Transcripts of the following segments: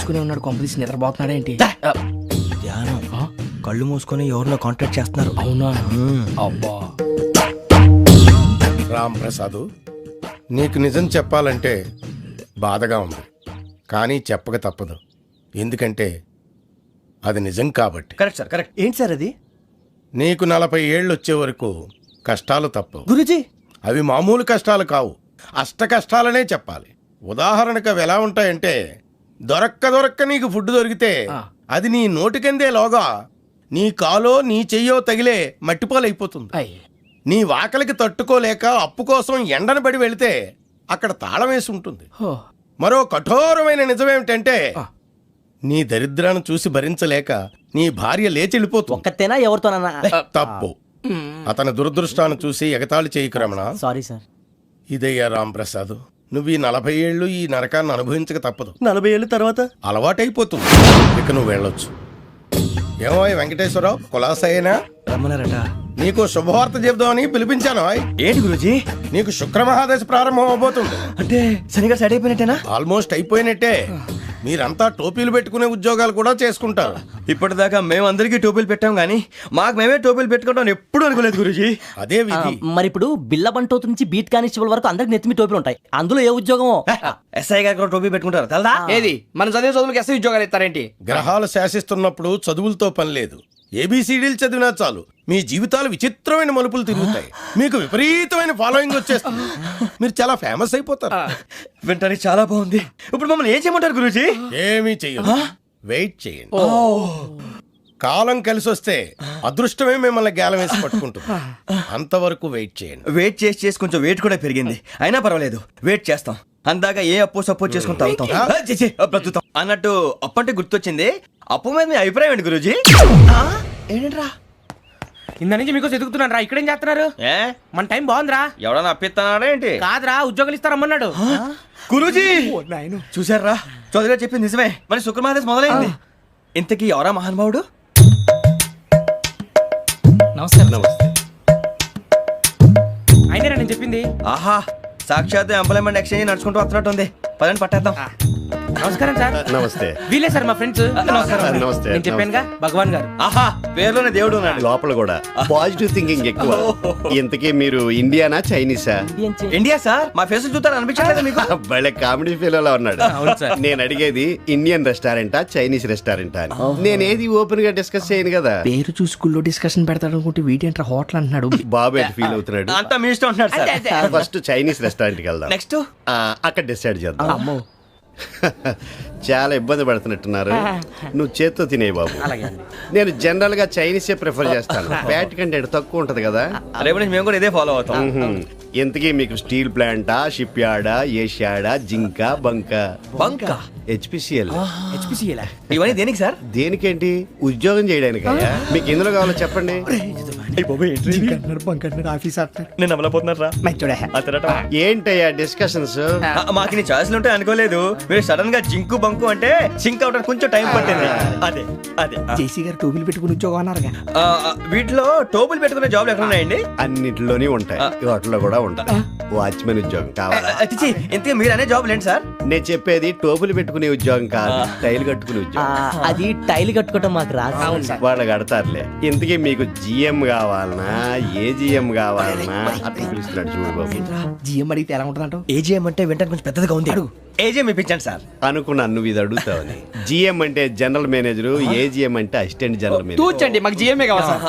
మూసుకునే ఉన్నాడు, కొంపదీసి నిద్రపోతున్నాడేంటి? ధ్యానం. కళ్ళు మూసుకొని ఎవరినో కాంటాక్ట్ చేస్తున్నారు. అవునా? అబ్బా. రామ్ ప్రసాద్, నీకు నిజం చెప్పాలంటే బాధగా ఉంది, కానీ చెప్పక తప్పదు. ఎందుకంటే అది నిజం కాబట్టి. Correct sir, correct. ఏంటి సార్ అది? నీకు 40 ఏళ్ళు వచ్చే వరకు కష్టాలు తప్పవు గురూజీ. అవి మామూలు కష్టాలు కావు, అష్ట కష్టాలనే చెప్పాలి. ఉదాహరణకు అవి ఎలా ఉంటాయంటే, దొరక్క నీకు ఫుడ్ దొరికితే అది నీ నోటికందే లోగా నీ కాలో నీ చెయ్యో తగిలే మట్టిపాలైపోతుంది. నీ వాకలికి తట్టుకోలేక అప్పు కోసం ఎండను పడి వెళితే అక్కడ తాళం వేసి ఉంటుంది. మరో కఠోరమైన నిజమేమిటంటే, నీ దరిద్రాన్ని చూసి భరించలేక నీ భార్య లేచి వెళ్ళిపోతుంది. ఒక్కతేనా ఎవరితోనన్నా? తప్పు. అతని దురదృష్టాన్ని చూసి ఎగతాళి చేయకు రమణ. Sorry sir. ఇదయ్యా రాంప్రసాద్, నువ్వు ఈ 40 ఏళ్ళు ఈ నరకాన్ని అనుభవించక తప్పదు. 40 ఏళ్ళ తర్వాత అలవాటైపోతుంది. ఇక నువ్వు వెళ్ళొచ్చు. ఏమో వెంకటేశ్వరరావు, కులాసైనా రమ్మన్నారట. నీకు శుభవార్త చెబుదామని పిలిపించాను. ఏంటి గురూజీ? నీకు శుక్రమహాదశ ప్రారంభం అవబోతుంది. అంటే సరిగా సెట్ అయిపోయినట్టేనా? ఆల్మోస్ట్ అయిపోయినట్టే. మీరంతా టోపీలు పెట్టుకునే ఉద్యోగాలు కూడా చేసుకుంటారు. ఇప్పటిదాకా మేమందరికీ టోపీలు పెట్టాం గానీ మాకు మేమే టోపీలు పెట్టుకుంటాం ఎప్పుడు అనుకోలేదు గురూజీ. అదే విధి. మరి ఇప్పుడు బిల్ల బంటోతు నుంచి బీట్ కానిస్టేబుల్ వరకు అందరికి నెత్తిమి టోపీలు ఉంటాయి. అందులో ఏ ఉద్యోగం? ఎస్ఐ గారు కూడా టోపీ పెట్టుకుంటారు తెలదా? ఏది మన చదువులకు ఎస్ఐ ఉద్యోగాలు ఇస్తారేంటి? గ్రహాలు శాసిస్తున్నప్పుడు చదువులతో పని లేదు. ఏబిసిడీలు చదివినా చాలు మీ జీవితాలు విచిత్రమైన మలుపులు తిరుగుతాయి. మీకు విపరీతమైన ఫాలోయింగ్ వచ్చేస్తుంది. మీరు చాలా ఫేమస్ అయిపోతారు. వింటానికి చాలా బాగుంది. ఇప్పుడు మమ్మల్ని ఏం చేయమంటారు గురూజీ? ఏమీ చెయ్యదు, వెయిట్ చేయండి. కాలం కలిసి వస్తే అదృష్టమే మిమ్మల్ని గేలం వేసి పట్టుకుంటుంది. అంతవరకు వెయిట్ చేయండి. వెయిట్ చేసి కొంచెం వెయిట్ కూడా పెరిగింది. అయినా పర్వాలేదు, వెయిట్ చేస్తాం. అందాక ఏ అప్పు సపోర్ట్ చేసుకుని తాగుతాం బ్రతుకుతాం అన్నట్టు. అప్పు అంటే గుర్తొచ్చింది. అప్పు మీద మీ అభిప్రాయం ఏంటి గురూజీ? ఏంటరా ఇంత నుంచి మీకు ఎదుగుతున్నాను రా. ఇక్కడేం చేస్తున్నారు? మన టైం బాగుందిరా. ఎవడన్నా అప్పిస్తున్నాడా ఏంటి? కాదురా, ఉద్యోగాలు ఇస్తారమ్మన్నాడు గురూజీ. చూసారా, చౌదరిగా చెప్పింది నిజమే. మరి శుక్రమహాదశ మొదలైంది. ఇంతకీ ఎవరా మహానుభావుడు? నమస్కారం. అయినా నేను చెప్పింది. ఆహా, సాక్షాత్ ఎంప్లాయ్మెంట్ ఎక్స్చేంజ్ నడుచుకుంటూ వస్తున్నట్టు ఉంది. పదండి పట్టేద్దాం. నమస్కారం సార్. నమస్తే. వీలే సార్ మా ఫ్రెండ్స్. నమస్తే. నేను చెప్పానుగా, భగవాన్ గారు. ఆహా, పేరులోనే దేవుడు ఉన్నాడు. లోపల కూడా పాజిటివ్ థింకింగ్ ఎక్కువ. ఇంతకీ మీరు ఇండియానా చైనీసా? India sir. మా ఫేస్ చూస్తారు అనిపించలేదు మీకు? భలే కామెడీ ఫీల్ ఉన్నాడు. నేను అడిగేది ఇండియన్ రెస్టారెంటా చైనీస్ రెస్టారెంటా అని. నేనేది ఓపెన్ గా డిస్కస్ చేయను కదా. పేరు చూసి స్కూల్లో డిస్కషన్ పెడతాడు అనుకుంటే వీటేంట్రా హోటల్ అంటున్నాడు. బాబు ఎట్ ఫీల్ అవుతున్నాడు. అంతా మీ ఇష్టం ఉంటున్నాడు సార్. ఫస్ట్ చైనీస్ రెస్టారెంట్ కి వెళ్దాం. నెక్స్ట్ అక్కడ డిసైడ్ చేద్దాం. చాలా ఇబ్బంది పడుతున్నట్టున్నారు. నువ్వు చేత్తో తినే బాబు. నేను జనరల్ గా చైనీసే ప్రిఫర్ చేస్తాను. ఫ్యాట్ కంటెంట్ తక్కువ ఉంటది కదా. రేపు నుంచి మేము కూడా ఇదే ఫాలో అవుతాం. ఎంతకీ మీకు స్టీల్ ప్లాంటా, షిప్ యార్డా, ఏషియాడా, జింక, బంకా? హెచ్పిసిఎల్. ఇవన్నీ దేనికి సార్? దేనికేంటి? ఉద్యోగం చేయడానికి. మీకు ఎందులో కావాలో చెప్పండి. నేను అమలపోతున్నారా? ఏంటయ్యా డిస్కషన్స్? మాకు నీ ఛాయిస్లు ఉంటాయి అనుకోలేదు. మీరు సడన్ గా జింకు బంకు అంటే సింక్ అవడానికి కొంచెం టైం పట్టింది. అదే అదే జేసీ గారు టోపీలు పెట్టుకుని ఉద్యోగం అన్నారుగా. వీటిలో టోపులు పెట్టుకునే జాబ్లు ఎక్కడ ఉన్నాయండి? అన్నిటిలోనే ఉంటాయి, వాటిలో కూడా ఉంటాయి. వాచ్మెన్ ఉద్యోగం కావాలా? ఇంతకీ మీరు అనే జాబ్ ఏంటి సార్? నేను చెప్పేది టోపులు పెట్టుకునే ఉద్యోగం కాదు, టైల్ కట్టుకునే ఉద్యోగం. అది టైల్ కట్టుకోవటం మాకు రాదు. వాళ్ళు కడతారులే. ఇంతకీ మీకు జిఎం కావాలనా, ఏ జిఎం కావాలనా? అట్లా పిలుస్తున్నాడు చూడు బాబు. జిఎం అడిగితే ఎలా ఉంటుందంట? ఏజీఎం అంటే వింటానికి కొంచెం పెద్దదిగా ఉంది. ఏజీఎం ఇప్పించండి సార్. అనుకున్నాను నువ్వు ఇది అడుగుతావని. జిఎం అంటే జనరల్ మేనేజర్, ఏజిఎం అంటే అసిస్టెంట్ జనరల్ మేనేజర్. తూచండి, మాకు జిఎంఏ కావాలి సార్.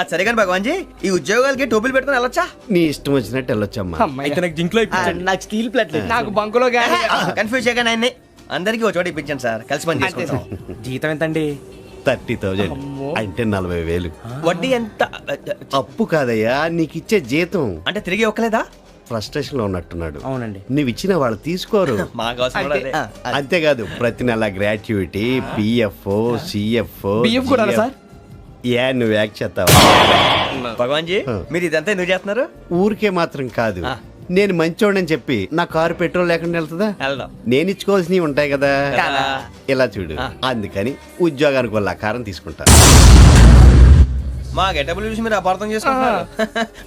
అది సరే కానీ భగవాన్ జీ, ఈ ఉద్యోగాలకి టోపులు పెట్టుకుని వెళ్ళొచ్చా? నీ ఇష్టం వచ్చినట్టు వెళ్ళొచ్చమ్మా. నాకు స్టీల్ ప్లేట్, నాకు బంకులో గానీ. కన్ఫ్యూజ్ చేయగానే ఆయన్ని అందరికీ ఒక చోట ఇప్పించండి సార్. కలిసి పని చేసుకుంటాం. జీతం ఎంతండి? 30,000 అంటే 40,000. వడ్డీ ఎంత? అప్పు కాదయ్యా, నీకు ఇచ్చే జీతం. అంటే తిరిగి ఒక్కలేదా? ఫ్రస్ట్రేషన్ లో ఉన్నట్టున్నాడు. అవునండి. నువ్వు ఇచ్చిన వాళ్ళు తీసుకోరు. మాకు అవసరం కూడా అదే. అంతేకాదు ప్రతి నెల గ్రాట్యుటీ, పిఎఫ్, సిఎఫ్. బిఎఫ్ కూడా సార్? ఏ నువ్వు యాక్ట్ చేస్తావా? భగవాన్ జీ, మీరు ఇదంతా ఎందుకు చేస్తున్నారు? ఊరికే మాత్రం కాదు, నేను మంచోడని చెప్పి నా కారు పెట్రోల్ లేకుండా వెళ్తుందా? వెళ్దాం. నేను ఇచ్చుకోవాల్సినవి ఉంటాయి కదా. ఇలా చూడు, అందుకని ఉద్యోగానికి వాళ్ళ ఆకారం తీసుకుంటా. మా గెటబుల్ చూసి మీరు అపార్థం చేసుకుంటున్నారు.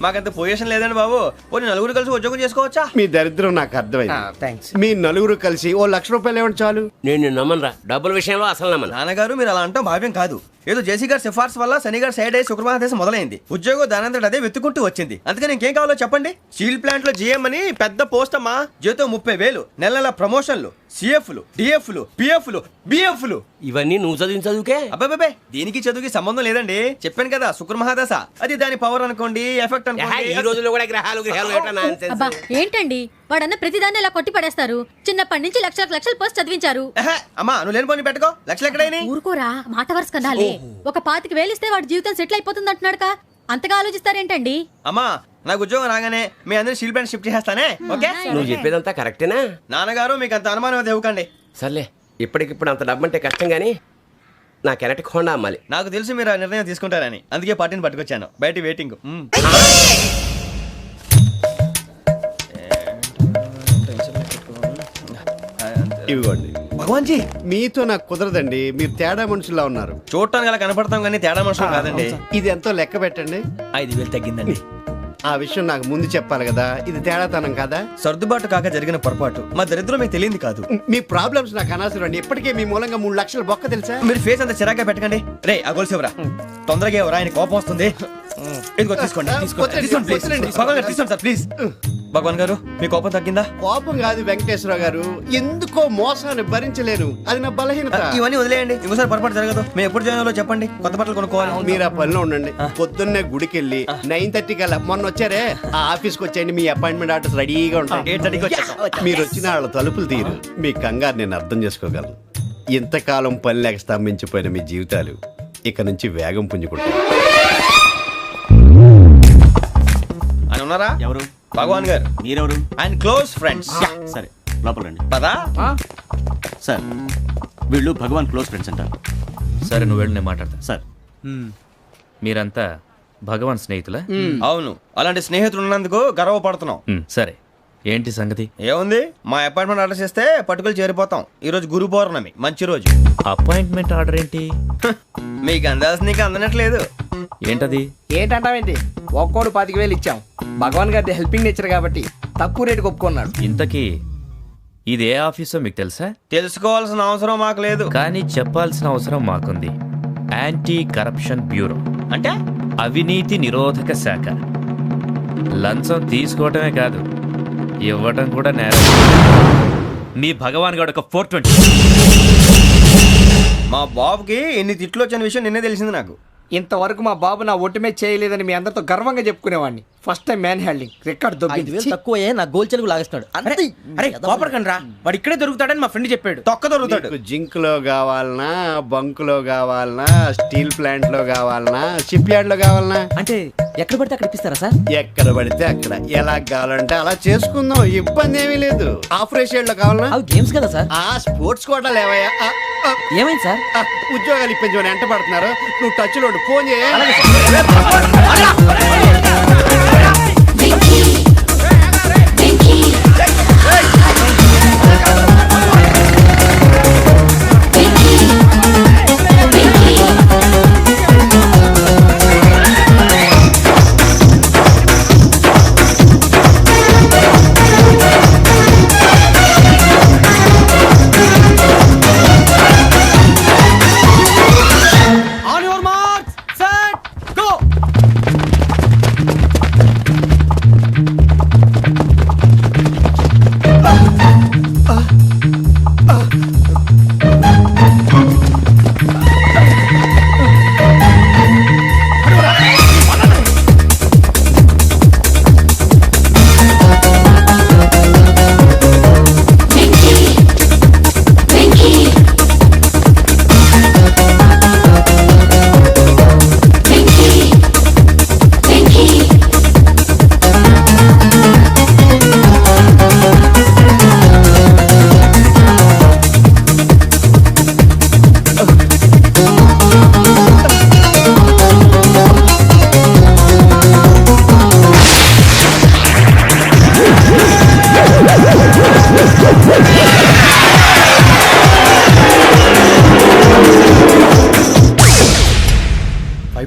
మాకంత పొజిషన్ లేదండి బాబు. ఓ నలుగురు కలిసి ఉద్యోగం చేసుకోవచ్చా? మీ దరిద్రం నాకు అర్థమైంది. థ్యాంక్స్. మీ నలుగురు కలిసి ఓ ₹1,00,000 ఇవ్వండి చాలు. నేను నమ్మనరా, డబ్బుల విషయంలో అసలు నమ్మను. నాన్నగారు మీరు అలా అంటాం భావ్యం కాదు. ఏదో జేసీ గారి సిఫార్సు వల్ల శని గారు సైడ్ అయ్యి శుక్రమహాదేశం మొదలైంది. ఉద్యోగం దానంతటి అదే వెతుకుంటూ వచ్చింది. అందుకని ఇంకేం కావాలో చెప్పండి. స్టీల్ ప్లాంట్ లో జీఎం అని పెద్ద పోస్ట్ అమ్మా. జీతం 30,000, నెల నెల ప్రమోషన్లు, సిఎఫ్లు, డిఎఫ్లు, పిఎఫ్లు, బిఎఫ్లు. ఇవన్నీ నువ్వు చదివిన చదువుకే. అబ్బాబే దీనికి చదువుకి సంబంధం లేదండి. చెప్పాను కదా శుక్రమహాదశ. అది దాని పవర్ అనుకోండి, ఎఫెక్ట్ ఈ అనుకోండి. రోజుల్లో కూడా గ్రహాలు ఎట్లా nonsense? అబ్బా ఏంటండి వాడన్న ప్రతిదాన్ని ఇలా కొట్టి పడేస్తారు. చిన్నప్పటి నుంచి లక్షల పోస్ట్ చదివించారు. అమ్మా నువ్వు లేని పోనీ పెట్టుకో. లక్షలు ఎక్కడైనా ఊరుకోరా, మాట వరుస కదాలే. ఒక 25,000 ఇస్తే వాడి జీవితం సెటిల్ అయిపోతుంది అంటున్నాడుగా. అంతగా ఆలోచిస్తారేంటండి? అమ్మా నాకు ఉద్యోగం రాగానే మీ అందరూ స్టీల్ ప్లాంట్ షిఫ్ట్ చేస్తానే. ఓకే నువ్వు చెప్పేదంతా కరెక్టేనా? నాన్నగారు మీకు అంత అనుమానం అది ఇవ్వకండి. సర్లే, ఇప్పటికిప్పుడు అంత డబ్బు అంటే కష్టం గానీ నా కెనటిక్ హోండా అమ్మాలి. నాకు తెలుసు మీరు ఆ నిర్ణయం తీసుకుంటారని, అందుకే పార్టీని పట్టుకొచ్చాను. బయట వెయిటింగ్. ఇవ్వండి. భగవాన్ జీ మీతో నాకు కుదరదండి. మీరు తేడా మనుషుల్లా ఉన్నారు. చూడటానికి అలా కనపడతాం కానీ తేడా మనుషులు కాదండి. ఇది ఎంతో లెక్క పెట్టండి. 5,000 తగ్గిందండి. ఆ విషయం నాకు ముందు చెప్పాలి కదా. ఇది తేడాతనం కాదా? సర్దుబాటు కాక జరిగిన పొరపాటు. మా దరిద్రం మీకు తెలియంది కాదు. మీ ప్రాబ్లమ్స్ నాకు అనవసరం అండి. ఇప్పటికే మీ మూలంగా 3 లక్షలు బొక్క తెలుసా? మీరు ఫేస్ అంత చిరాగ్గా పెట్టకండి. రే ఆ గొలుసు ఎవరా? తొందరగా ఎవరా? ఆయన కోపం వస్తుంది. ఇదిగో తీసుకోండి. వద్దండి, వద్దండి. భగవాన్ గారు తీసుకోండి సార్ ప్లీజ్. భగవాన్ గారు మీ కోపం తగ్గిందా? కోపం కాదు వెంకటేశ్వరరావు గారు, ఎందుకో మోసాన్ని భరించలేను. అది నా బలహీనత. ఇవన్నీ వదిలేయండి. ఇంకోసారి పొరపాటు జరగదు. మేము ఎప్పుడు జాయిన్ అవ్వాలో చెప్పండి. కొత్త బట్టలు కొనుక్కోవాలి. మీరు ఆ పనిలో ఉండండి. పొద్దున్నే గుడికి వెళ్ళి 9:30 కల్లా, మొన్న వచ్చారే ఆ ఆఫీస్కి వచ్చేయండి. మీ అపాయింట్మెంట్ ఆర్డర్స్ రెడీగా ఉంటాయి. 8:30కి వచ్చేస్తాం. మీరు వచ్చిన వాళ్ళ తలుపులు తీరు. మీ కంగారు నేను అర్థం చేసుకోగలను. ఇంతకాలం పని లేక స్తంభించిపోయిన మీ జీవితాలు ఇక నుంచి వేగం పుంజుకుంటాయి. అని ఉన్నారా? ఎవరు? భగవాన్ గారు. మీరెవరు? ఆయన క్లోజ్ ఫ్రెండ్స్. సరే లోపల రండి. పదా సార్ వీళ్ళు భగవాన్ క్లోజ్ ఫ్రెండ్స్ అంటారు. సరే నువ్వు వెళ్ళి నేను మాట్లాడతా. సార్ మీరంతా భగవాన్ స్నేహితులా? అవును, అలాంటి స్నేహితులు ఉన్నందుకు గర్వపడుతున్నాం. సరే ఏంటి సంగతి? ఏముంది, మా అపాయింట్మెంట్ ఆర్డర్ చేస్తే పట్టుకులు చేరిపోతాం. ఈ రోజు గురు పౌర్ణమి, మంచి రోజు. అపాయింట్మెంట్ ఆర్డర్ ఏంటి? మీకు అందాల్సి నీకు అందనట్లేదు. ఏంటది? ఏంటంటావేంటి? ఒక్కోడు 25,000 ఇచ్చాం. భగవాన్ గారి హెల్పింగ్ నేచర్ కాబట్టి తక్కువ రేటుకి ఒప్పుకున్నాడు. ఇంతకీ ఇది ఏ ఆఫీసో మీకు తెలుసా? తెలుసుకోవాల్సిన అవసరం మాకు లేదు, కానీ చెప్పాల్సిన అవసరం మాకుంది. యాంటీ కరప్షన్ బ్యూరో అంటే అవినీతి నిరోధక శాఖ. లంచం తీసుకోవటమే కాదు, ఇవ్వటం కూడా నేరం. మీ భగవాన్ గారు ఒక 420. మా బాబుకి ఎన్ని తిట్లు వచ్చిన విషయం నిన్నే తెలిసింది నాకు. ఇంతవరకు మా బాబు నా ఒట్టుమే చేయలేదని మీ అందరితో గర్వంగా చెప్పుకునేవాడిని. First time man handing record 5,000 తక్కువ నా గోల్ చెలుగు లాగేస్తున్నాడు. అరే కోపడకండి రా, వాడు ఇక్కడే దొరుకుతాడని మా ఫ్రెండ్ చెప్పాడు. తొక్క దొరుకుతాడు. మీకు జింక్ లో కావాలనా, బంక్ లో కావాలనా, స్టీల్ ప్లాంట్ లో కావాలనా, షిప్ యార్డ్ లో కావాలనా? అంటే ఎక్కడ పడితే అక్కడ ఇప్పిస్తారా సార్? ఎక్కడ పడితే అక్కడ, ఎలా కావాలంటే అలా చేసుకుందాం. ఇబ్బంది ఏమీ లేదు. ఆపరేషన్ లో కావాలనా? అవి గేమ్స్ కదా సార్. ఆ స్పోర్ట్స్ కోటా లేవయ్యా. ఏమైంది సార్? ఉద్యోగాలు ఇప్పించమని ఎంట పడుతున్నారు. నువ్వు టచ్ లో ఉండు, ఫోన్ చేయ.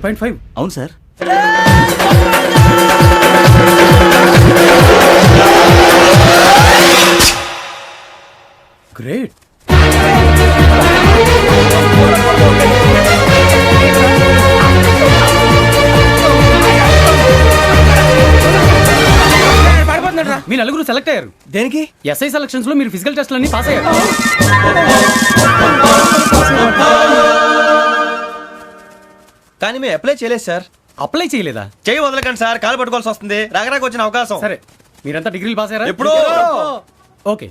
9.5. అవును సార్. గ్రేట్. మీ నలుగురు సెలెక్ట్ అయ్యారు. దేనికి? ఎస్ఐ సెలక్షన్స్ లో మీరు ఫిజికల్ టెస్ట్ అన్ని పాస్ అయ్యారు. కానీ మేము అప్లై చేయలేదు సార్. అప్లై చేయలేదా? చేయి వదలకండి సార్, కాలు పట్టుకోవాల్సి వస్తుంది. రాగరాకు వచ్చిన అవకాశం. సరే, మీరంతా డిగ్రీలు పాస్ అయ్యారా? ఎప్పుడో. ఓకే,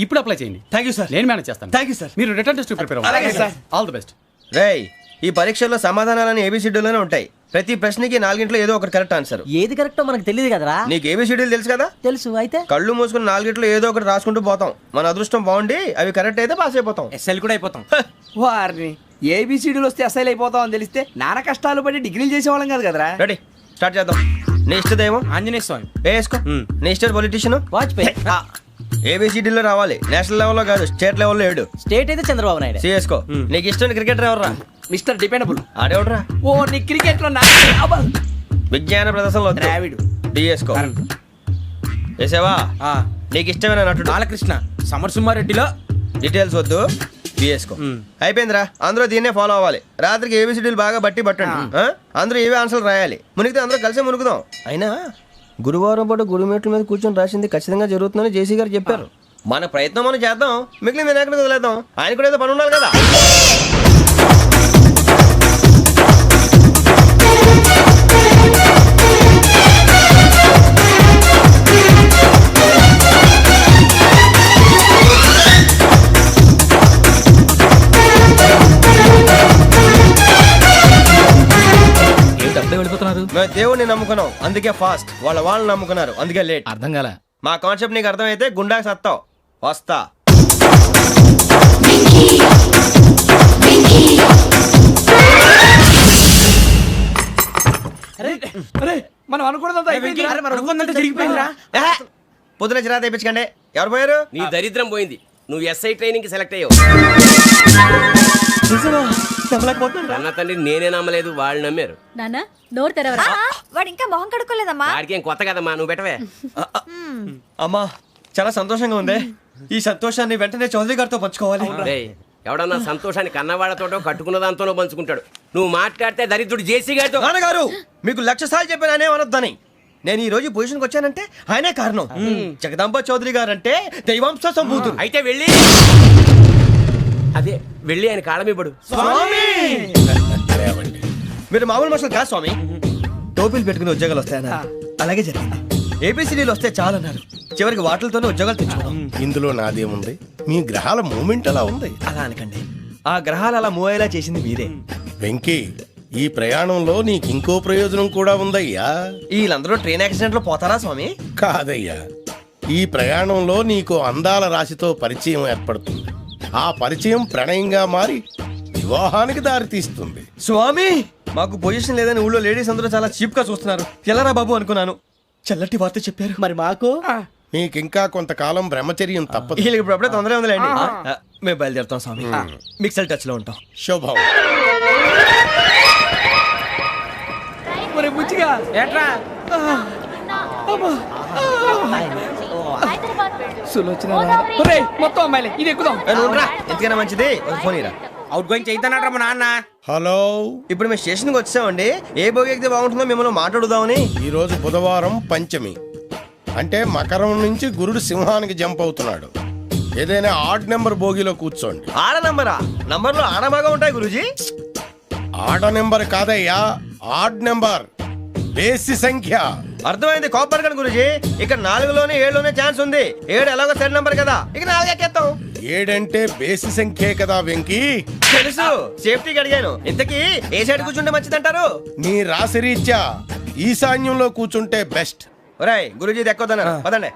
ఇప్పుడు అప్లై చేయండి. Thank you sir. నేను మేనేజ్ చేస్తాను. Thank you sir. మీరు రిటర్న్ టెస్ట్ ప్రిపేర్ అవ్వండి. అలాగే సార్. All the best. రేయ్, ఈ పరీక్షల్లో సమాధానాలని ఏబిసిడ్యూల్లోనే ఉంటాయి. ప్రతి ప్రశ్నకి 4 ఏదో ఒకటి కరెక్ట్ ఆన్సర్. ఏది కరెక్టో మనకు తెలియదు కదరా. నీకు ఏబిసిడ్యూల్ తెలుసు కదా? తెలుసు. అయితే కళ్ళు మూసుకుని 4 ఏదో ఒకటి రాసుకుంటూ పోతాం. మన అదృష్టం బాగుండి అవి కరెక్ట్ అయితే పాస్ అయిపోతాం. ఎస్ఎల్ కూడా అయిపోతాం. వారిని ఏబిసిడీలు వస్తే ఎస్ఐలు అయిపోతాం అని తెలిస్తే నాన్న కష్టాలు పడి డిగ్రీలు చేసేవాళ్ళం కాదు కదరా. రెడీ, స్టార్ట్ చేద్దాం. నీ ఇష్టదేమో ఆంజనేయ స్వామి. వేసుకో. నీ ఇష్ట పొలిటీషియన్ వాజ్పేయి. ఏబిసిడీలో రావాలి. నేషనల్ లెవెల్లో కాదు, స్టేట్ లెవెల్లో 7. స్టేట్ అయితే చంద్రబాబు నాయుడు. సిఎస్కో. నీకు ఇష్టం క్రికెటర్ ఎవర్రా? Mister dependable. ఆడేవడరా? ఓ నీ క్రికెట్ లో విజ్ఞాన ప్రదర్శనలో ద్రావిడు. డిఎస్కో. వేసావా? నీకు ఇష్టమైన నటుడు? బాలకృష్ణ. సమర్సుమారెడ్డిలో డీటెయిల్స్ వద్దు, బిఎస్కో. అయిపోయిందిరా. అందరూ దీన్నే ఫాలో అవ్వాలి. రాత్రికి ఏబిసిడీలు బాగా బట్టి పట్టండి. అందరూ ఏవే ఆన్సర్లు రాయాలి. మునిగితే అందరూ కలిసే మునుగుదాం. అయినా గురువారం పాటు గురుమేట్ల మీద కూర్చొని రాసింది ఖచ్చితంగా జరుగుతుందని జేసీ గారు చెప్పారు. మన ప్రయత్నం మనం చేద్దాం, మిగిలింది నేను ఎక్కడికి వదిలేద్దాం. ఆయన కూడా ఏదో పని ఉండాలి కదా. వెళ్ళిపోతున్నారు. మేము దేవుడిని నమ్ముకున్నాం, అందుకే ఫాస్ట్. వాళ్ళని నమ్ముకున్నారు, అందుకే లేట్. అర్థం కాల. మా కాన్సెప్ట్ నీకు అర్థమైతే గుండా సత్తావు. వస్తా. మనం అనుకున్నదంతా జరిగిపోయిందిరా. పొద్దున చిరా తెప్పించకండి. ఎవరు పోయారు? నీ దరిద్రం పోయింది. నువ్వు ఎస్ఐ ట్రైనింగ్ కి సెలెక్ట్ అయ్యావు. అన్న తండ్రి నేనే నమ్మలేదు, వాళ్ళు నమ్మారు. నాన్న నోరు తెరవరా. వాడు ఇంకా మొహం కడుక్కోలేదమ్మా. వాడికి ఏం కొత్త కదమ్మా, నువ్వు పెట్టవే. అమ్మా, చాలా సంతోషంగా ఉంది. ఈ సంతోషాన్ని వెంటనే చౌదరి గారితో పంచుకోవాలి. రేయ్, ఎవడన్నా సంతోషాన్ని కన్నవాళ్లతోటో కట్టుకున్న దాంతోనో పంచుకుంటాడు. నువ్వు మాట్లాడితే దరిద్రుడు జేసీ గారితో. నాన్నగారు, మీకు 1,00,000 సార్లు చెప్పాను అనొద్దని. నేను ఈ రోజు పొజిషన్కి వచ్చానంటే ఆయనే కారణం. జగదాంబ చౌదరి గారు అంటే దైవాంశ సంభూతుడు. అయితే వెళ్ళి ఆయన కాళ్ళమివ్వడు. మీరు మామూలు మనుషులు కాదు స్వామి. టోపీలు పెట్టుకుని ఉద్యోగాలు వస్తాయన్నా, అలాగే జరిగింది. ఏబిసిడీలు వస్తే చాలన్నారు. చివరికి వాటిలతోనే ఉద్యోగాలు తెచ్చుకున్నాం. ఇందులో నాదేముంది? మీ గ్రహాల మూమెంట్ అలా ఉంది. అలా అనకండి, ఆ గ్రహాలు అలా మూవ్ అయ్యేలా చేసింది మీరే. వెంకీ, ఈ ప్రయాణంలో నీకు ఇంకో ప్రయోజనం కూడా ఉందయ్యా. వీళ్ళందరూ ట్రైన్ యాక్సిడెంట్ లో పోతారా స్వామి? కాదయ్యా, ఈ ప్రయాణంలో నీకు అందాల రాశితో పరిచయం ఏర్పడుతుంది. ఆ పరిచయం ప్రణయంగా మారి వివాహానికి దారితీస్తుంది. స్వామి, మాకు పొజిషన్ లేదని ఊళ్ళో లేడీస్ అందరూ చాలా చీప్ గా చూస్తున్నారు. ఎలారా బాబు అనుకున్నాను. చల్లటి వార్త చెప్పారు. మరి మాకు నీకింకా కొంతకాలం బ్రహ్మచర్యం తప్పదు. వీళ్ళకి ఇప్పుడు అప్పుడే తొందరగా ఉందిలేండి. మేము బయలుదేరుతాం స్వామి. మిక్సల్ టచ్ లో ఉంటాం. శుభం. బుచ్చిగా ఏట్రా మొత్తం అమ్మాయిలే, ఇది ఎక్కుదాం. ఎందుకైనా మంచిది ఫోన్ ఇరా. అవుట్ గోయింగ్ చేద్దానట్రా మా నాన్న. హలో, ఇప్పుడు మేము స్టేషన్కి వచ్చామండి. ఏ బోగి ఎక్కితే బాగుంటుందో మిమ్మల్ని మాట్లాడుదామని. ఈ రోజు బుధవారం పంచమి, అంటే మకరం నుంచి గురుడు సింహానికి జంప్ అవుతున్నాడు. ఏదైనా ఆడ్ నెంబర్ బోగిలో కూర్చోండి. ఆడ నంబరా? నంబర్లో ఆడ బాగా ఉంటాయి గురూజీ. ఆడ నెంబర్ కాదయ్యా, ఆడ్ నెంబర్, బేసి సంఖ్య. అర్థమైంది. కాపర్ కానీ గురూజీ, ఇక్కడ 4లోనే 7లోనే ఛాన్స్ ఉంది. 7 ఎలాగో సెడ్ నంబర్ కదా, ఇక 4 ఎక్కేస్తాం. 7 అంటే బేసి సంఖ్యే కదా వెంకీ. తెలుసు, సేఫ్టీకి అడిగాను. ఇంతకీ ఏ సైడ్ కూర్చుంటే మంచిదంటారు? నీ రాశి రీత్యా ఈశాన్యంలో కూర్చుంటే బెస్ట్. ఒరేయ్, గురూజీ దెక్కొద్దన్నారు, పదండి.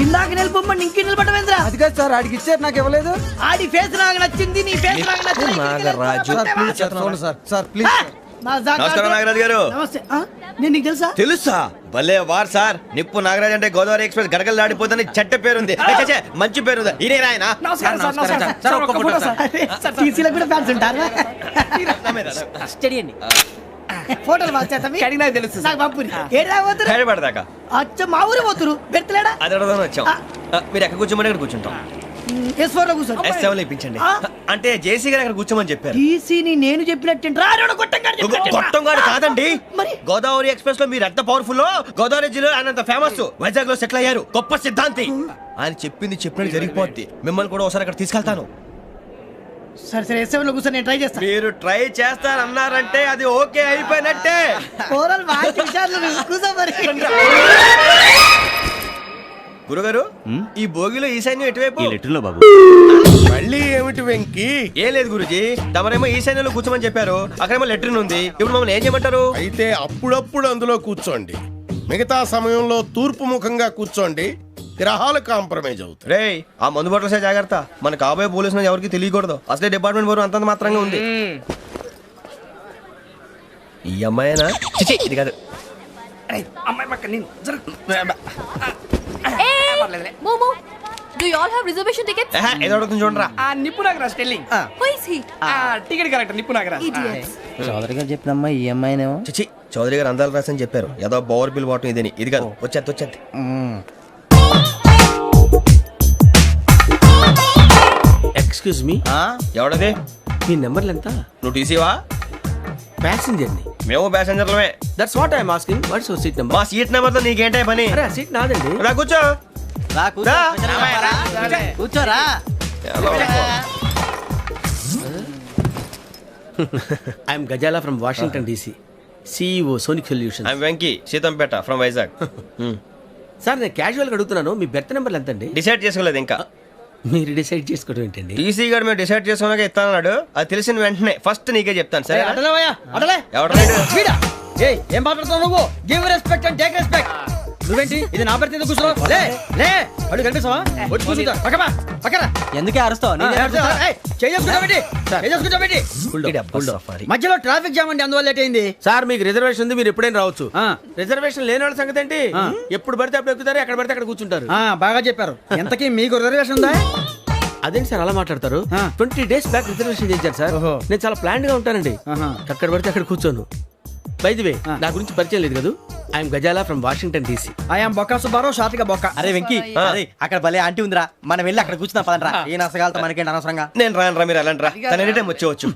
ఇందాక నిలబొమ్మని ఇంకే నిలబడమేంద్రా? అది కాదు సార్, ఆడికి ఇచ్చారు, నాకు ఇవ్వలేదు. ఆడి ఫేస్ నాకు నచ్చింది, నీ ఫేస్ నాకు నచ్చింది. నాగరాజు. Sir please. నమస్కారం నాగరాజు గారు. నమస్తే. నేను నీకు తెలుసా? తెలుసా? భలే వార్ సార్. నిప్పు నాగరాజ్ అంటే గోదావరి ఎక్స్ప్రెస్ గడగలు దాడిపోతుంది చెట్ట పేరుంది. ఛే, మంచి పేరుంది. ఇదే ఆయన టీసీలో కూడా ఫ్యాన్స్ ఉంటారా? స్టడీ అండి. ఫోటోలు కడిగినా తెలుసు నాకు పంపుని. ఏడా పోతురు? హైదరాబాద్ అచ్చ మా ఊరు పోతురు. పెడతలేడా? అది అడగదామని వచ్చాం. మీరు ఎక్కడ కూర్చోమని అక్కడ కూర్చుంటాం. S4 లో కూర్చోండి. S7 లో ఇప్పించండి. అంటే జేసీ గారు అక్కడ కూర్చోమని చెప్పారు. టీసీని నేను చెప్పినట్టు గొట్టం గారు కాదండి. గోదావరి ఎక్స్ప్రెస్ లో మీరు ఎంత పవర్ఫుల్, గోదావరి జిల్లా ఆయన ఫేమస్, వైజాగ్ లో సెటిల్ అయ్యారు, గొప్ప సిద్ధాంతి. ఆయన చెప్పింది చెప్పినట్టు జరిగిపోద్ది. మిమ్మల్ని కూడా ఒకసారి అక్కడ తీసుకెళ్తాను. సరే సరే S7 లో కూర్చొని నేను ట్రై చేస్తాను. మీరు ట్రై చేస్తారన్నారంటే అది ఓకే అయిపోయినట్టే. ఓవరాల్ బాగా చూశారు. కూర్చో మరి. గురుగారు, ఈ భోగిలో ఈశాన్యం ఎటువైపు? ఈ లెటర్లో బాబు. మళ్ళీ ఏమిటి వెంకీ? ఏం లేదు గురుజీ, తమరేమో ఈశాన్యంలో కూర్చోమని చెప్పారు, అక్కడేమో లెటర్ ఉంది. ఇప్పుడు మమ్మల్ని ఏం చేయమంటారు? అయితే అప్పుడప్పుడు అందులో కూర్చోండి, మిగతా సమయంలో తూర్పు ముఖంగా కూర్చోండి. గ్రహాలు కాంప్రమైజ్ అవుతాయి. రే, ఆ మందు బాటలసే జాగ్రత్త. మన కాబోయే పోలీసులు ఎవరికి తెలియకూడదు. అసలే డిపార్ట్మెంట్ బోరు అంతంత మాత్రంగా ఉంది. ఈ అమ్మాయినా? చిచి, ఇది కాదు. అమ్మాయి పక్క నేను Momo, do you all have reservation tickets? ఏదో అడుగుతుంది చూడరా. నిప్పు Nagaraj telling. Who is he? Ticket correct నిప్పు నాగరాజ్. Idiots. చౌదరి గారు చెప్పినమ్మా ఈ అమ్మాయినేమో. చిచి, చౌదరి గారు అందాలు రాసని చెప్పారు. ఏదో బోర్ బిల్ వాటం ఇదని. ఇది కాదు. వచ్చేది. Excuse me, ఎవడది? మీ నెంబర్లు ఎంత? నువ్వు టీసీవా? ప్యాసింజర్ ని. మేము ప్యాసెంజర్లమే. That's what I'm asking. What's your seat number? మా సీట్ నెంబర్ తో నీకేంటే పని? అరే సీట్ నాదండి. రా కూర్చో. కూర్చోరా. I'm Ghazala from Washington DC, CEO Sonic solution. I'm Venky, Seethampeta from Vizag. Sir నేను క్యాజువల్గా అడుగుతున్నాను, మీ బెర్త్ నెంబర్లు ఎంత అండి? డిసైడ్ చేసుకోలేదు ఇంకా. మీరు డిసైడ్ చేసుకోవడం ఏంటండి? టీసీ గారు మేము డిసైడ్ చేసుకున్నాక ఇస్తానన్నాడు. అది తెలిసిన వెంటనే ఫస్ట్ నీకే చెప్తాను. సరే? అటలే ఎవరు? ఏం మాట్లాడుతున్నావు నువ్వు? Give respect and take respect. నువ్వేంటి ఇది నా పరిస్థితి కూర్చున్నావు? లే లే, అడుగు కనిపిస్తావా? వచ్చి కూర్చుంటా. పక్కన ఎందుకే అరుస్తావు? మధ్యలో ట్రాఫిక్ జామ్ అండి, అందువల్ల లేట్ అయింది. సార్ మీకు రిజర్వేషన్ ఉంది, మీరు ఎప్పుడైనా రావచ్చు. రిజర్వేషన్ లేని వాళ్ళ సంగతి ఏంటి? ఎప్పుడు పడితే అప్పుడు ఎక్కుతారు, ఎక్కడ పడితే అక్కడ కూర్చుంటారు. బాగా చెప్పారు. ఎంతకీ మీకు రిజర్వేషన్ ఉందా? అదేంటి సార్ అలా మాట్లాడతారు? 20 days బ్యాక్ రిజర్వేషన్ చేశారు సార్. నేను చాలా ప్లాన్డ్ గా ఉంటానండి. అక్కడ పడితే అక్కడ కూర్చోను. బై ది వే, నా గురించి పరిచయం లేదు కదా. I'm Ghazala from Washington DC. I'm Bokka Subbarao, షాతిక బొక్క. అరే వెంకీ, అక్కడ భలే ఆంటీ ఉందిరా, మనం వెళ్ళి అక్కడ కూర్చున్నా పదండ్రా. ఏ నసగాలతో మనకేంటి అనవసరంగా. నేను రాను రా, మీరు వెళ్ళండి రా. తన ఎనీ టైం వచ్చేవచ్చు.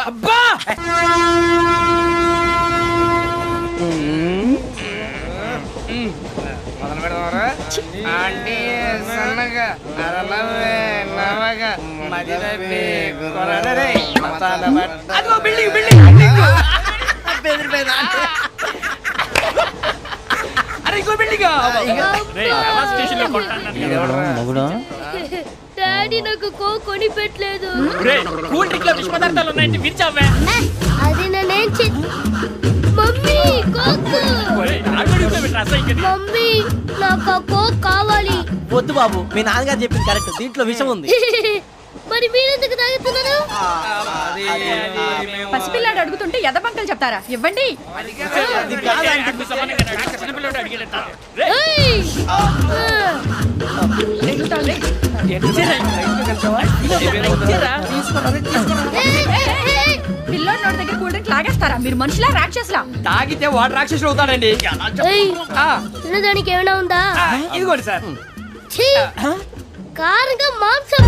అబ్బా మొదలు పెడదామరా? ఆంటీ సన్నగా అరలవే నవగా మదిరపి కొరడరే మతాల బట్ట. అదిగో బిల్డింగ్ అరే ఇంకో బిల్డింగ్. డాడీ నాకు కొని పెట్టలేదు. కూల్ డ్రింక్ లో విష పదార్థాలు ఉన్నాయంటే విరిచావే. అది నేనేం మమ్మీ కోక్. మమ్మీ నాకు కోక్ కావాలి. వద్దు బాబు, మీ నాన్నగారు చెప్పింది కరెక్ట్, దీంట్లో విషయం ఉంది. మరి మీరెందుకు తాగుతున్నారు? పసిపిల్లాడు అడుగుతుంటే ఎదబంకలు చెప్తారా? ఇవ్వండి. పిల్లోడి నోటి దగ్గర కూల్ డ్రింక్ లాగేస్తారా? మీరు మనుషులా రాక్షసులా? తాగితే వాడు రాక్షసుడు అవుతాడండి. దానికి ఏమైనా ఉందా? ఇదిగోండి సార్. కారంగా మాంసం.